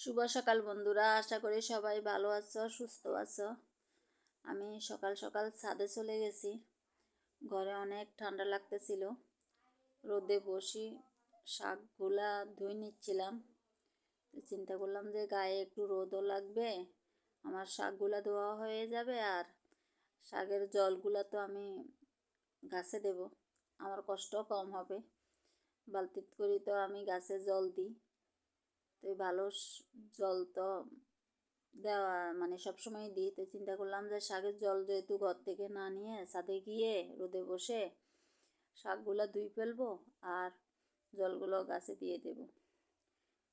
শুভ সকাল বন্ধুরা, আশা করি সবাই ভালো আছো, সুস্থ আছো। আমি সকাল সকাল ছাদে চলে গেছি। ঘরে অনেক ঠান্ডা লাগতেছিল। রোদে বসি শাকগুলা ধুয়ে নিচ্ছিলাম। চিন্তা করলাম যে গায়ে একটু রোদও লাগবে, আমার শাকগুলা ধোয়া হয়ে যাবে, আর শাকের জলগুলা তো আমি গাছে দেব, আমার কষ্টও কম হবে। বালতিত করে তো আমি গাছে জল দিই, তো ভালো জল তো দেওয়া মানে সবসময় দিই। তো চিন্তা করলাম যে শাকের জল যেহেতু ঘর থেকে না নিয়ে ছাদে গিয়ে রোদে বসে শাকগুলো ধুয়ে ফেলবো আর জলগুলো গাছে দিয়ে দেব।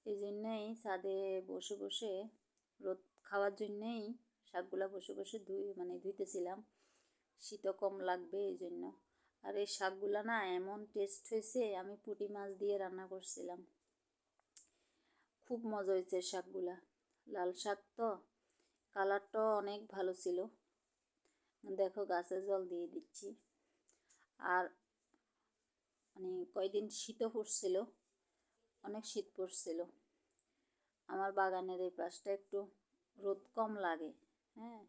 এই জন্যেই ছাদে বসে বসে রোদ খাওয়ার জন্যেই শাকগুলো বসে বসে ধুইতেছিলাম। শীতও কম লাগবে এই জন্য। আর এই শাকগুলো না এমন টেস্ট হয়েছে, আমি পুঁটি মাছ দিয়ে রান্না করছিলাম, খুব মজা হয়েছে শাকগুলা। লাল শাক তো কালারটাও অনেক ভালো ছিল। দেখো গাছে জল দিয়ে দিচ্ছি। আর কয়দিন শীতও পড়ছিল, অনেক শীত পড়ছিল। আমার বাগানের এই পাশটা একটু রোদ কম লাগে। হ্যাঁ,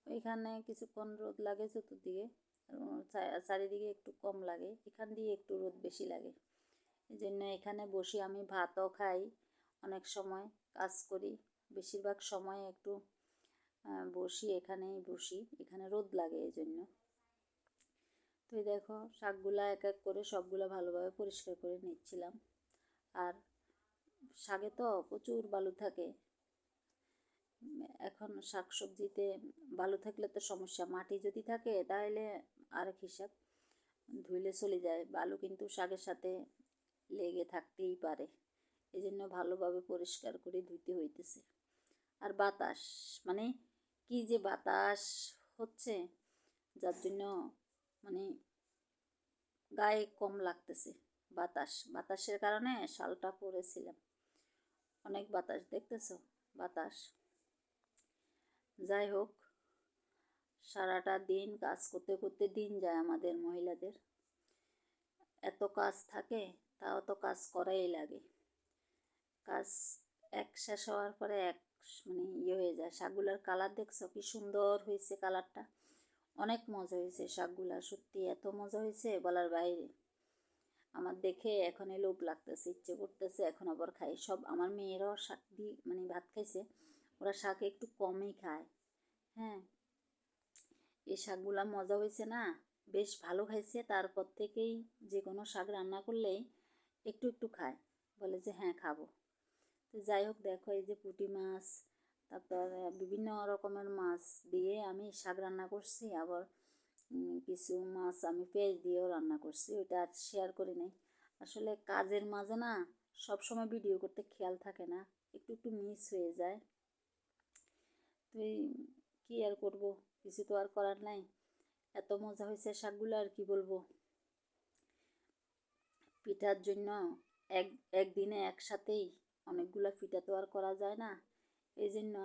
ওইখানে কিছুক্ষণ রোদ লাগে চতুর্দিকে, চারিদিকে একটু কম লাগে, এখান দিয়ে একটু রোদ বেশি লাগে। এই জন্য এখানে বসি, আমি ভাতও খাই, অনেক সময় কাজ করি, বেশিরভাগ সময় একটু বসি, এখানেই বসি, এখানে রোদ লাগে এই জন্য। তো দেখো শাকগুলা এক এক করে সবগুলা ভালোভাবে পরিষ্কার করে নিচ্ছিলাম। আর শাকে তো প্রচুর বালু থাকে, এখন শাক সবজিতে বালু থাকলে তো সমস্যা, মাটি যদি থাকে তাহলে আরেক হিসাব, ধুইলে চলে যায়। বালু কিন্তু শাকের সাথে লেগে থাকতেই পারে, এই জন্য ভালোভাবে পরিষ্কার করে ধুইতে হইতেছে। আর বাতাস, মানে কি যে বাতাস হচ্ছে, যার জন্য মানে গায়ে কম লাগতেছে। বাতাসের কারণে শালটা পরেছিলাম, অনেক বাতাস দেখতেছো, বাতাস। যাই হোক, সারাটা দিন কাজ করতে করতে দিন যায় আমাদের মহিলাদের, এত কাজ থাকে, তাও তো কাজ করাই লাগে। কাজ এক শেষ হওয়ার পরে এক হয়ে যায়। শাকগুলার কালার দেখছো কি সুন্দর হয়েছে, কালারটা অনেক মজা হয়েছে। শাকগুলা সত্যি এত মজা হয়েছে বলার বাইরে। আমার দেখে এখন লোভ লাগতেছে, ইচ্ছে করতেছে এখন আবার খাই। সব আমার মেয়েরাও শাক দিয়ে ভাত খাইছে, ওরা শাক একটু কমই খায়। হ্যাঁ, এই শাকগুলা মজা হয়েছে না, বেশ ভালো খাইছে। তারপর থেকেই যে কোনো শাক রান্না করলেই একটু একটু খায়, বলে যে হ্যাঁ খাবো। তো যাই হোক, দেখো এই যে পুঁটি মাছ, তারপর বিভিন্ন রকমের মাছ দিয়ে আমি শাক রান্না করছি। আবার কিছু মাছ আমি পেঁয়াজ দিয়েও রান্না করছি, ওইটা আর শেয়ার করি নাই। আসলে কাজের মাঝে না সবসময় ভিডিও করতে খেয়াল থাকে না, একটু একটু মিস হয়ে যায়। তো কী আর করবো, কিছু তো আর করার নাই। এত মজা হয়েছে শাকগুলো, আর কি বলবো। পিঠার জন্য একদিনে একসাথেই অনেকগুলো পিঠা তো আর করা যায় না, এই জন্য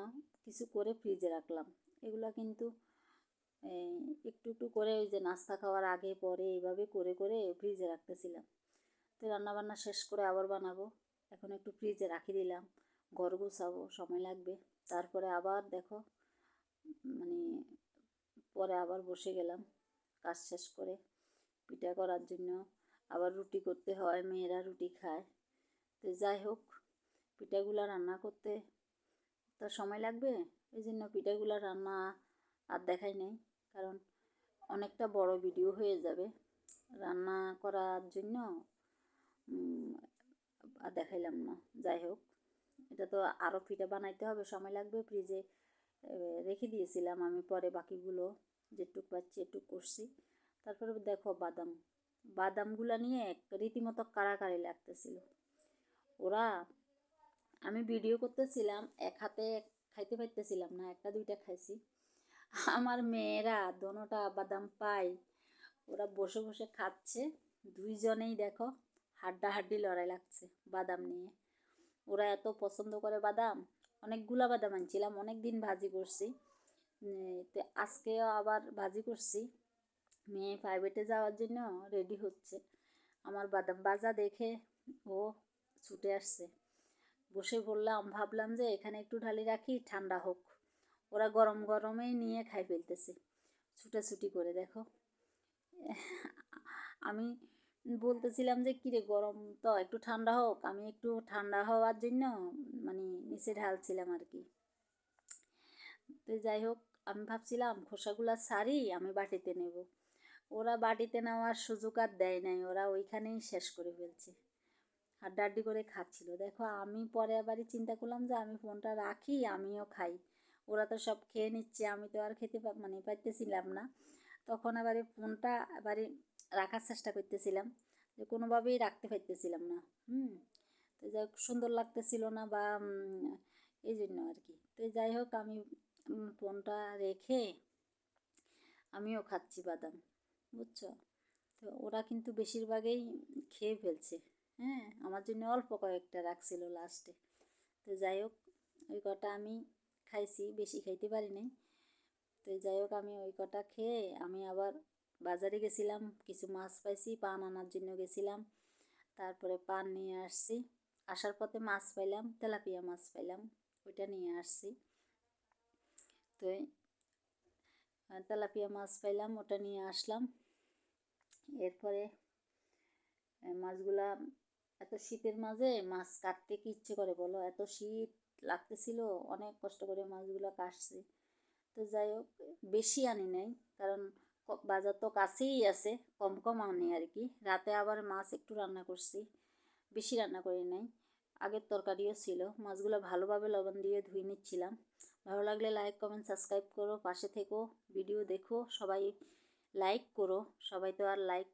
কিছু করে ফ্রিজে রাখলাম। এগুলো কিন্তু একটু একটু করে ওই যে নাস্তা খাওয়ার আগে পরে এইভাবে করে করে ফ্রিজে রাখতেছিলাম। তো রান্নাবান্না শেষ করে আবার বানাবো, এখন একটু ফ্রিজে রাখি দিলাম, ঘর গুছাবো, সময় লাগবে। তারপরে আবার দেখো মানে পরে আবার বসে গেলাম কাজ শেষ করে পিঠা করার জন্য। আবার রুটি করতে হয়, মেয়েরা রুটি খায়। তো যাই হোক, পিঠাগুলো রান্না করতে তো সময় লাগবে, এই জন্য পিঠাগুলো রান্না আর দেখাই নেই, কারণ অনেকটা বড় ভিডিও হয়ে যাবে রান্না করার জন্য, আর দেখাইলাম না। যাই হোক, এটা তো আরও পিঠা বানাইতে হবে, সময় লাগবে। ফ্রিজে রেখে দিয়েছিলাম আমি, পরে বাকিগুলো যেটুক পাচ্ছি একটু করছি। তারপরে দেখো বাদামগুলো নিয়ে রীতিমতো কাড়াকাড়ি লাগতেছিল। ওরা, আমি ভিডিও করতেছিলাম, এক হাতে খাইতে পারতেছিলাম না, একটা দুইটা খাইছি। আমার মেয়েরা দোনোটা বাদাম পাই, ওরা বসে বসে খাচ্ছে, দুইজনেই দেখো হাড্ডাহাড্ডি লড়াই লাগছে বাদাম নিয়ে। ওরা এত পছন্দ করে বাদাম, অনেকগুলা বাদাম আনছিলাম, অনেক দিন ভাজি করছি, তো আজকেও আবার ভাজি করছি। মেয়ে প্রাইভেটে যাওয়ার জন্য রেডি হচ্ছে, আমার বাদাম ভাজা দেখে ও ছুটে আসছে, বসে পড়লাম, ভাবলাম যে এখানে একটু ঢালি রাখি, ঠান্ডা হোক। ওরা গরম গরমেই নিয়ে খাই ফেলতেছে ছুটাছুটি করে। দেখো, আমি বলতেছিলাম যে কিরে গরম তো, একটু ঠান্ডা হোক, আমি একটু ঠান্ডা হওয়ার জন্য মানে নিচে ঢালছিলাম আর কি। তো যাই হোক, আমি ভাবছিলাম খোসাগুলা ছাড়ি, আমি বাটিতে নেব। ওরা বাটিতে নেওয়ার সুযোগ আর দেয় নাই, ওরা ওইখানেই শেষ করে ফেলছে, হাড্ডাহাড্ডি করে খাচ্ছিল। দেখো, আমি পরে আবারই চিন্তা করলাম যে আমি ফোনটা রাখি, আমিও খাই। ওরা তো সব খেয়ে নিচ্ছে, আমি তো আর খেতে পাইতেছিলাম না। তখন আবার ফোনটা আবারই রাখার চেষ্টা করতেছিলাম, যে কোনোভাবেই রাখতে পারতেছিলাম না। তো যাই হোক, সুন্দর লাগতেছিল না, বা এই জন্য আর কি। তো যাই হোক, আমি ফোনটা রেখে আমিও খাচ্ছি বাদাম, বুঝছো। তো ওরা কিন্তু বেশিরভাগই খেয়ে ফেলছে। হ্যাঁ, আমার জন্য অল্প কয়েকটা রাখছিল লাস্টে। তো যাই হোক, ওই কটা আমি খাইছি, বেশি খাইতে পারি নাই। তো যাই হোক, আমি ওই কটা খেয়ে আমি আবার বাজারে গেছিলাম, কিছু মাছ পাইছি, পান আনার জন্য গেছিলাম। তারপরে পান নিয়ে আসছি, আসার পথে মাছ পাইলাম, তেলাপিয়া মাছ পাইলাম, ওইটা নিয়ে আসছি। তো তেলাপিয়া মাছ পাইলাম, ওটা নিয়ে আসলাম। এরপরে মাছগুলা, এত শীতের মাঝে মাছ কাটতে কি ইচ্ছে করে বলো, এত শীত লাগতেছিল, অনেক কষ্ট করে মাছগুলো কাটছি। তো যাই হোক, বেশি আনি নাই, কারণ বাজার তো কাছেই আছে, কম কম আনি আর কি। রাতে আবার মাছ একটু রান্না করছি, বেশি রান্না করি নাই। আগের তরকারিও ছিল, মাছগুলো ভালোভাবে লবণ দিয়ে ধুয়ে নিচ্ছিলাম। ভালো লাগলে লাইক কমেন্ট সাবস্ক্রাইব করো, পাশে থেকো, ভিডিও দেখো, সবাই লাইক করো। সবাই তো আর লাইক